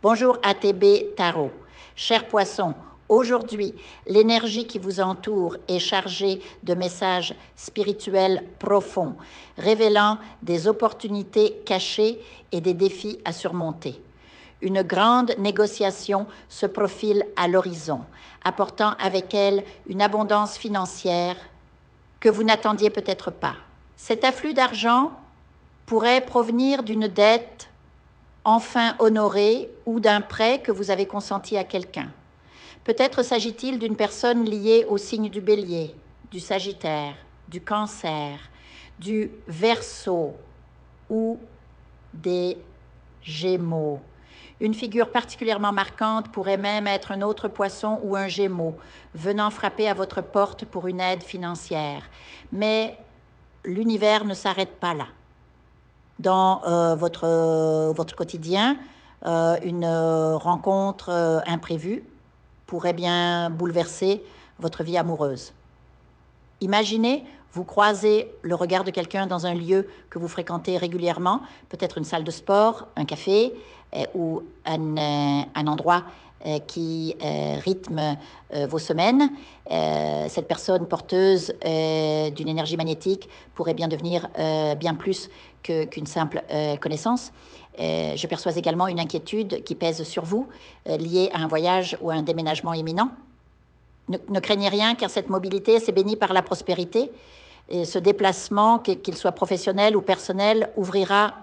Bonjour ATB Tarot. Chers poissons, aujourd'hui, l'énergie qui vous entoure est chargée de messages spirituels profonds, révélant des opportunités cachées et des défis à surmonter. Une grande négociation se profile à l'horizon, apportant avec elle une abondance financière que vous n'attendiez peut-être pas. Cet afflux d'argent pourrait provenir d'une dette enfin honorée ou d'un prêt que vous avez consenti à quelqu'un. Peut-être s'agit-il d'une personne liée au signe du Bélier, du Sagittaire, du Cancer, du Verseau ou des Gémeaux. Une figure particulièrement marquante pourrait même être un autre poisson ou un Gémeaux, venant frapper à votre porte pour une aide financière. Mais l'univers ne s'arrête pas là. Dans votre quotidien, une rencontre imprévue pourrait bien bouleverser votre vie amoureuse. Imaginez, vous croisez le regard de quelqu'un dans un lieu que vous fréquentez régulièrement, peut-être une salle de sport, un café ou un endroit qui rythme vos semaines. Cette personne porteuse d'une énergie magnétique pourrait bien devenir bien plus qu'une simple connaissance. Je perçois également une inquiétude qui pèse sur vous, liée à un voyage ou à un déménagement imminent. Ne craignez rien, car cette mobilité, c'est béni par la prospérité. Et ce déplacement, qu'il soit professionnel ou personnel, ouvrira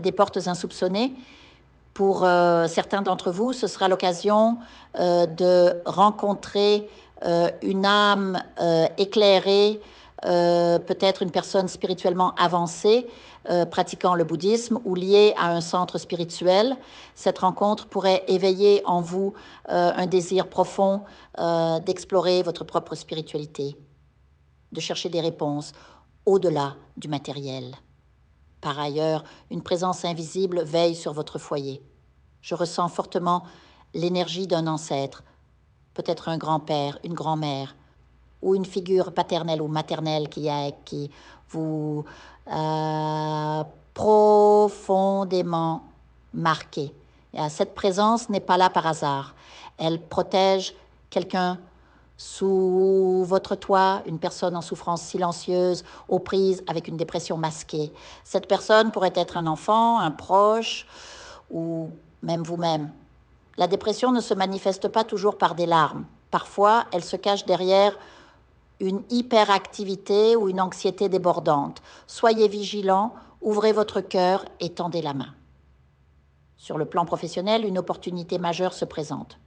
des portes insoupçonnées. Pour certains d'entre vous, ce sera l'occasion de rencontrer une âme éclairée, peut-être une personne spirituellement avancée, pratiquant le bouddhisme ou liée à un centre spirituel. Cette rencontre pourrait éveiller en vous un désir profond d'explorer votre propre spiritualité, de chercher des réponses au-delà du matériel. Par ailleurs, une présence invisible veille sur votre foyer. Je ressens fortement l'énergie d'un ancêtre, peut-être un grand-père, une grand-mère, ou une figure paternelle ou maternelle qui vous a profondément marqué. Et cette présence n'est pas là par hasard. Elle protège quelqu'un sous votre toit, une personne en souffrance silencieuse, aux prises avec une dépression masquée. Cette personne pourrait être un enfant, un proche ou même vous-même. La dépression ne se manifeste pas toujours par des larmes. Parfois, elle se cache derrière une hyperactivité ou une anxiété débordante. Soyez vigilants, ouvrez votre cœur et tendez la main. Sur le plan professionnel, une opportunité majeure se présente.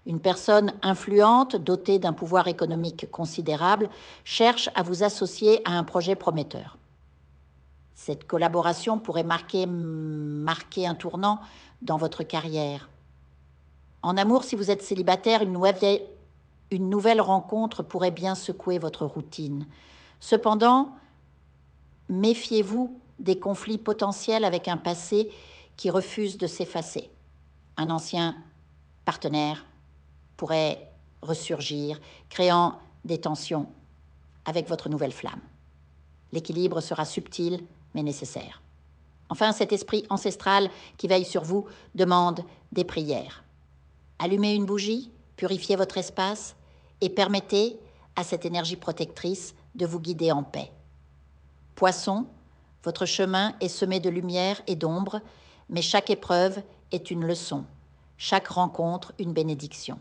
Une personne influente, dotée d'un pouvoir économique considérable, cherche à vous associer à un projet prometteur. Cette collaboration pourrait marquer un tournant dans votre carrière. En amour, si vous êtes célibataire, une nouvelle rencontre pourrait bien secouer votre routine. Cependant, méfiez-vous des conflits potentiels avec un passé qui refuse de s'effacer. Un ancien partenaire pourrait ressurgir, créant des tensions avec votre nouvelle flamme. L'équilibre sera subtil, mais nécessaire. Enfin, cet esprit ancestral qui veille sur vous demande des prières. Allumez une bougie, purifiez votre espace et permettez à cette énergie protectrice de vous guider en paix. Poisson, votre chemin est semé de lumière et d'ombre, mais chaque épreuve est une leçon, chaque rencontre une bénédiction.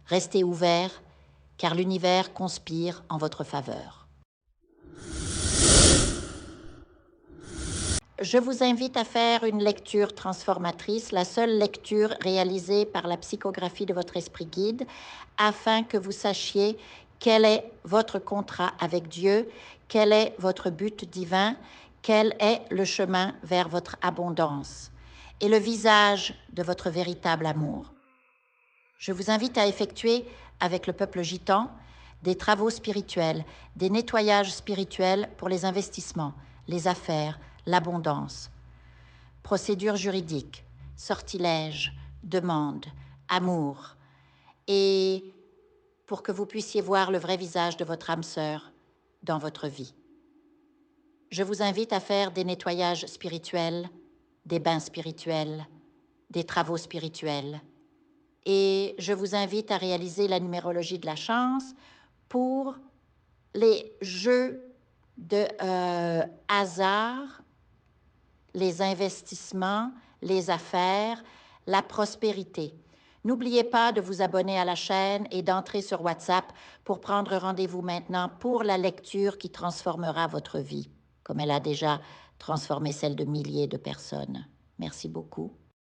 Restez ouverts, car l'univers conspire en votre faveur. Je vous invite à faire une lecture transformatrice, la seule lecture réalisée par la psychographie de votre esprit guide, afin que vous sachiez quel est votre contrat avec Dieu, quel est votre but divin, quel est le chemin vers votre abondance et le visage de votre véritable amour. Je vous invite à effectuer avec le peuple gitan des travaux spirituels, des nettoyages spirituels pour les investissements, les affaires, l'abondance. Procédures juridiques, sortilèges, demandes, amour. Et pour que vous puissiez voir le vrai visage de votre âme sœur dans votre vie. Je vous invite à faire des nettoyages spirituels, des bains spirituels, des travaux spirituels. Et je vous invite à réaliser la numérologie de la chance pour les jeux de hasard, les investissements, les affaires, la prospérité. N'oubliez pas de vous abonner à la chaîne et d'entrer sur WhatsApp pour prendre rendez-vous maintenant pour la lecture qui transformera votre vie, comme elle a déjà transformé celle de milliers de personnes. Merci beaucoup.